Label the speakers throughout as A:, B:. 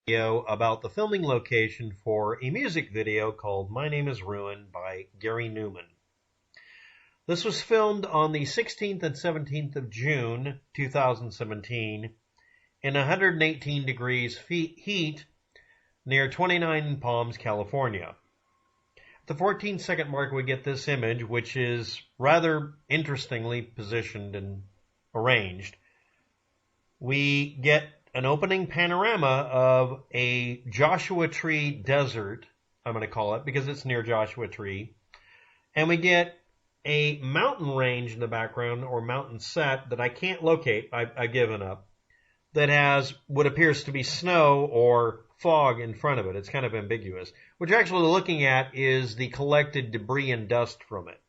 A: Video about the filming location for a music video called My Name is Ruined by Gary Numan. This was filmed on the 16th and 17th of June 2017 in 118 degrees heat near 29 Palms, California. At the 14-second mark we get this image, which is rather interestingly positioned and arranged. We get an opening panorama of a Joshua Tree desert, I'm going to call it, because it's near Joshua Tree. And we get a mountain range in the background, or mountain set, that I can't locate, I've given up, that has what appears to be snow or fog in front of it. It's kind of ambiguous. What you're actually looking at is the collected debris and dust from it.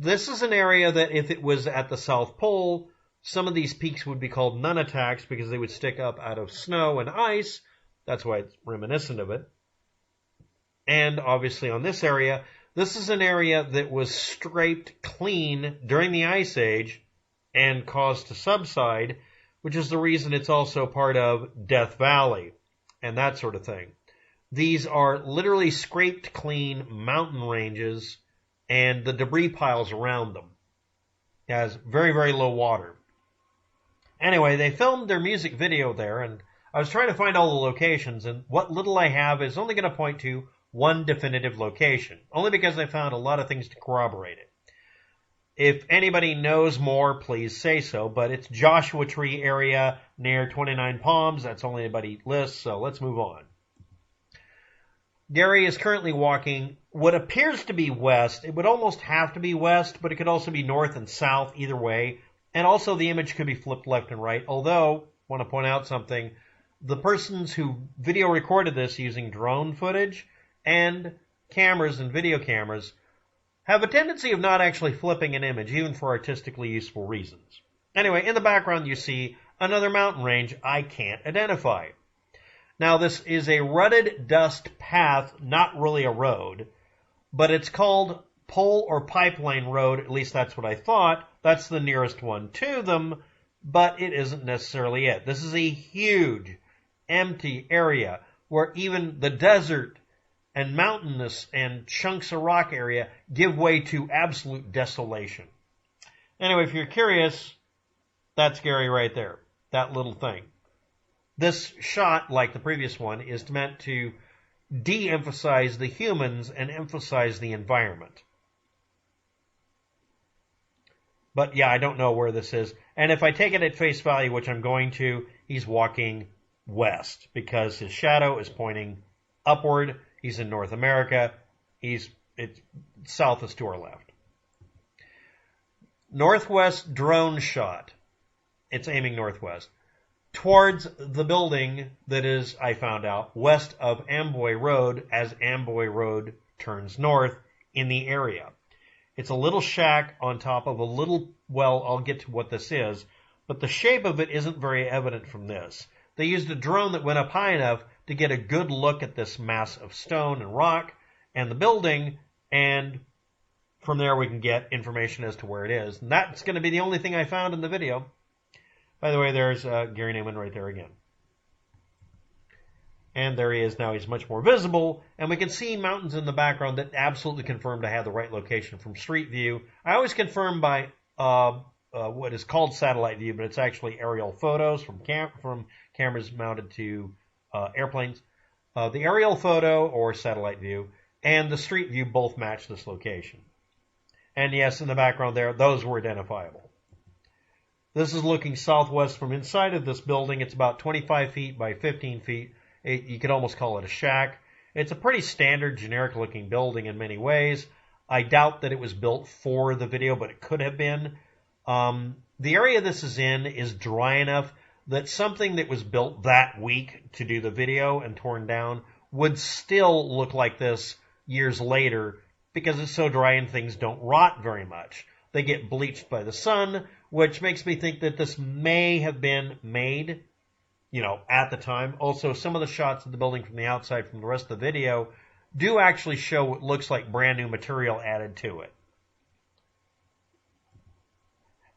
A: This is an area that if it was at the South Pole, some of these peaks would be called nunataks because they would stick up out of snow and ice. That's why it's reminiscent of it. And obviously on this area, this is an area that was scraped clean during the Ice Age and caused to subside, which is the reason it's also part of Death Valley and that sort of thing. These are literally scraped clean mountain ranges and the debris piles around them. It has very, very low water. Anyway, they filmed their music video there, and I was trying to find all the locations, and what little I have is only going to point to one definitive location, only because I found a lot of things to corroborate it. If anybody knows more, please say so, but it's Joshua Tree area near 29 Palms. That's only anybody lists, so let's move on. Gary is currently walking what appears to be west. It would almost have to be west, but it could also be north and south, either way. And also the image could be flipped left and right, although, I want to point out something, the persons who video recorded this using drone footage and cameras and video cameras have a tendency of not actually flipping an image, even for artistically useful reasons. Anyway, in the background you see another mountain range I can't identify. Now this is a rutted dust path, not really a road, but it's called Pole or Pipeline Road, at least that's what I thought. That's the nearest one to them, but it isn't necessarily it. This is a huge, empty area where even the desert and mountainous and chunks of rock area give way to absolute desolation. Anyway, if you're curious, that's Gary right there, that little thing. This shot, like the previous one, is meant to de-emphasize the humans and emphasize the environment. But yeah, I don't know where this is. And if I take it at face value, which I'm going to, he's walking west because his shadow is pointing upward. He's in North America. It's south is to our left. Northwest drone shot. It's aiming northwest. Towards the building that is, I found out, west of Amboy Road as Amboy Road turns north in the area. It's a little shack on top of a little, well, I'll get to what this is, but the shape of it isn't very evident from this. They used a drone that went up high enough to get a good look at this mass of stone and rock and the building, and from there we can get information as to where it is. And that's going to be the only thing I found in the video. By the way, there's Gary Numan right there again. And there he is now. He's much more visible. And we can see mountains in the background that absolutely confirmed I had the right location from street view. I always confirm by what is called satellite view, but it's actually aerial photos from cameras mounted to airplanes. The aerial photo or satellite view and the street view both match this location. And yes, in the background there, those were identifiable. This is looking southwest from inside of this building. It's about 25 feet by 15 feet. You could almost call it a shack. It's a pretty standard, generic-looking building in many ways. I doubt that it was built for the video, but it could have been. The area this is in is dry enough that something that was built that week to do the video and torn down would still look like this years later because it's so dry and things don't rot very much. They get bleached by the sun, which makes me think that this may have been made at the time. Also, some of the shots of the building from the outside from the rest of the video do actually show what looks like brand new material added to it.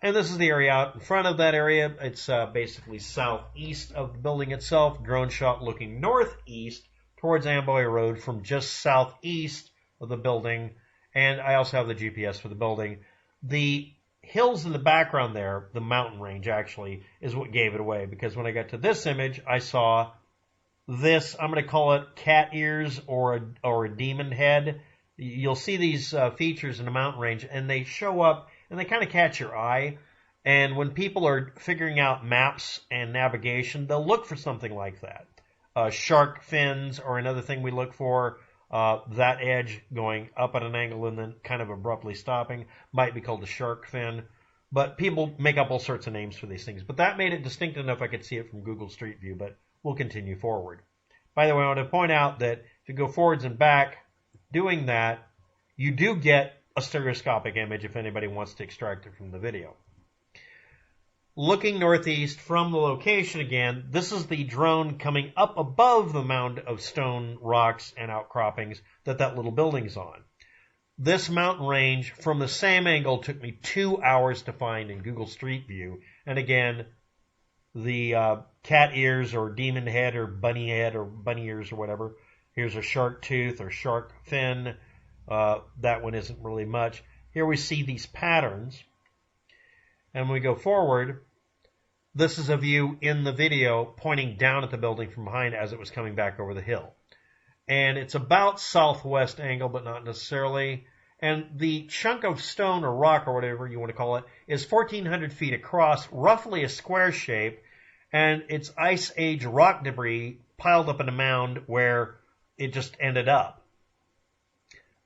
A: And this is the area out in front of that area. It's basically southeast of the building itself. Drone shot looking northeast towards Amboy Road from just southeast of the building. And I also have the GPS for the building. The hills in the background there, the mountain range actually, is what gave it away. Because when I got to this image, I saw this, I'm going to call it cat ears or a demon head. You'll see these features in the mountain range, and they show up, and they kind of catch your eye. And when people are figuring out maps and navigation, they'll look for something like that. Shark fins, or another thing we look for, that edge going up at an angle and then kind of abruptly stopping, might be called a shark fin. But people make up all sorts of names for these things. But that made it distinct enough I could see it from Google Street View, but we'll continue forward. By the way, I want to point out that if you go forwards and back doing that, you do get a stereoscopic image if anybody wants to extract it from the video. Looking northeast from the location again, this is the drone coming up above the mound of stone, rocks, and outcroppings that little building's on. This mountain range from the same angle took me 2 hours to find in Google Street View. And again, the cat ears or demon head or bunny ears or whatever. Here's a shark tooth or shark fin. That one isn't really much. Here we see these patterns. And when we go forward, this is a view in the video pointing down at the building from behind as it was coming back over the hill. And it's about southwest angle, but not necessarily. And the chunk of stone or rock or whatever you want to call it is 1,400 feet across, roughly a square shape. And it's ice age rock debris piled up in a mound where it just ended up.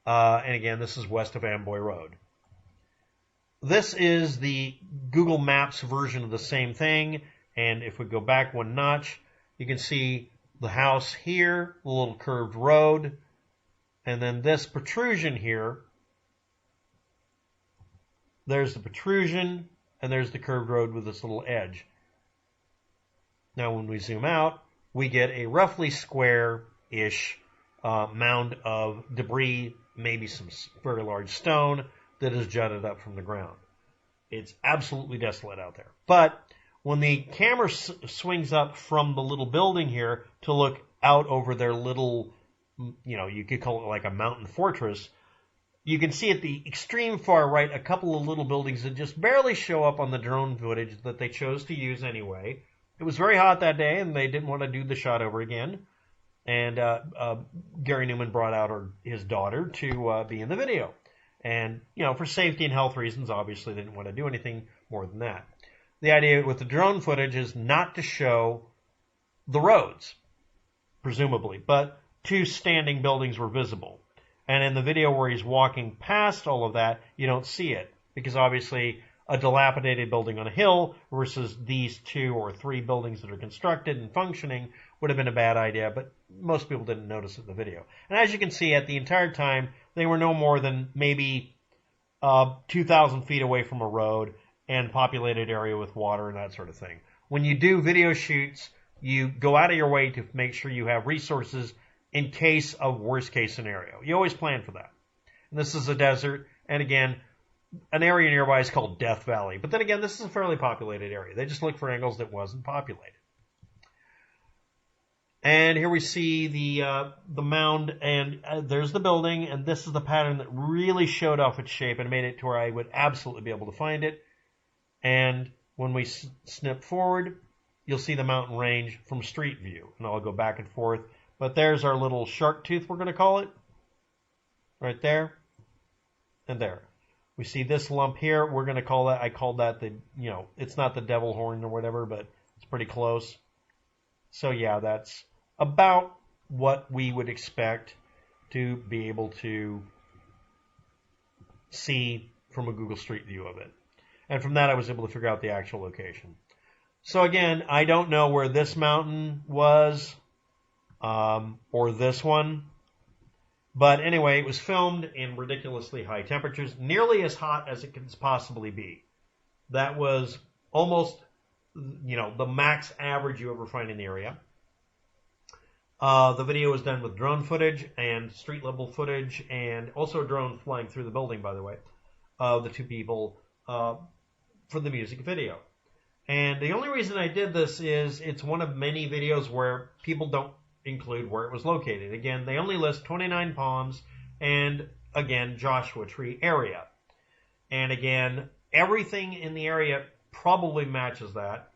A: And again, this is west of Amboy Road. This is the Google Maps version of the same thing. And if we go back one notch, you can see the house here, the little curved road, and then this protrusion here. There's the protrusion, and there's the curved road with this little edge. Now when we zoom out, we get a roughly square-ish mound of debris, maybe some very large stone that is jutted up from the ground. It's absolutely desolate out there. But when the camera swings up from the little building here to look out over their little, you could call it like a mountain fortress, you can see at the extreme far right a couple of little buildings that just barely show up on the drone footage that they chose to use anyway. It was very hot that day, and they didn't want to do the shot over again. And Gary Numan brought out his daughter to be in the video. And, for safety and health reasons, obviously they didn't want to do anything more than that. The idea with the drone footage is not to show the roads, presumably, but 2 standing buildings were visible. And in the video where he's walking past all of that, you don't see it, because obviously a dilapidated building on a hill versus these 2 or 3 buildings that are constructed and functioning would have been a bad idea, but most people didn't notice it in the video. And as you can see, at the entire time, they were no more than maybe 2,000 feet away from a road and populated area with water and that sort of thing. When you do video shoots, you go out of your way to make sure you have resources in case of worst case scenario. You always plan for that. And this is a desert, and again, an area nearby is called Death Valley. But then again, this is a fairly populated area. They just look for angles that wasn't populated. And here we see the mound, and there's the building, and this is the pattern that really showed off its shape and made it to where I would absolutely be able to find it. And when we snip forward, you'll see the mountain range from street view, and I'll go back and forth. But there's our little shark tooth, we're going to call it, right there and there. We see this lump here. We're going to call that, I called that it's not the devil horn or whatever, but it's pretty close. So yeah, that's about what we would expect to be able to see from a Google Street View of it. And from that, I was able to figure out the actual location. So again, I don't know where this mountain was or this one. But anyway, it was filmed in ridiculously high temperatures, nearly as hot as it can possibly be. That was almost, the max average you ever find in the area. The video was done with drone footage and street level footage, and also a drone flying through the building, by the way, of the 2 people. for the music video. And the only reason I did this is it's one of many videos where people don't include where it was located. Again, they only list 29 palms and, again, Joshua Tree area. And again, everything in the area probably matches that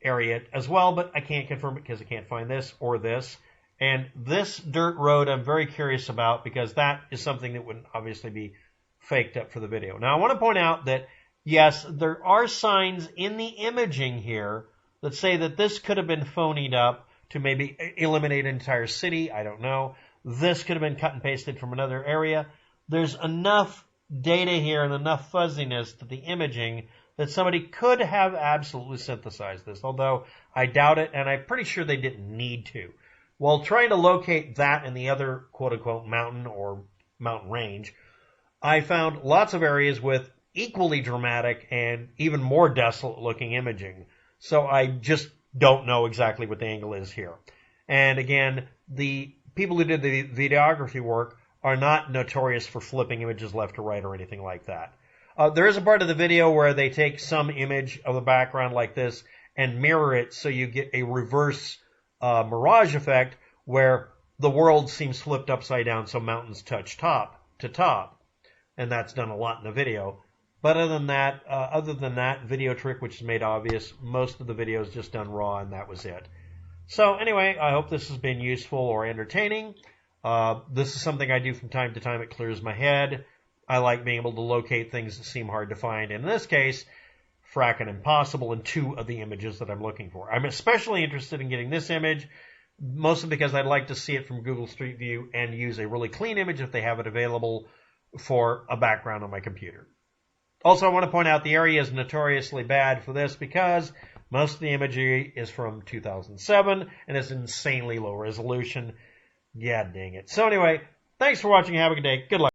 A: area as well, but I can't confirm it because I can't find this or this. And this dirt road I'm very curious about because that is something that would obviously be faked up for the video. Now, I want to point out that, yes, there are signs in the imaging here that say that this could have been phonied up to maybe eliminate an entire city. I don't know. This could have been cut and pasted from another area. There's enough data here and enough fuzziness to the imaging that somebody could have absolutely synthesized this, although I doubt it, and I'm pretty sure they didn't need to. While trying to locate that and the other quote-unquote mountain or mountain range, I found lots of areas with equally dramatic and even more desolate-looking imaging. So I just don't know exactly what the angle is here. And again, the people who did the videography work are not notorious for flipping images left to right or anything like that. There is a part of the video where they take some image of the background like this and mirror it so you get a reverse mirage effect where the world seems flipped upside down so mountains touch top to top. And that's done a lot in the video. But other than that video trick, which is made obvious, most of the video is just done raw, and that was it. So anyway, I hope this has been useful or entertaining. This is something I do from time to time. It clears my head. I like being able to locate things that seem hard to find. In this case, fracking impossible in two of the images that I'm looking for. I'm especially interested in getting this image, mostly because I'd like to see it from Google Street View and use a really clean image if they have it available for a background on my computer. Also, I want to point out the area is notoriously bad for this because most of the imagery is from 2007 and is insanely low resolution. Yeah, dang it. So anyway, thanks for watching. Have a good day. Good luck.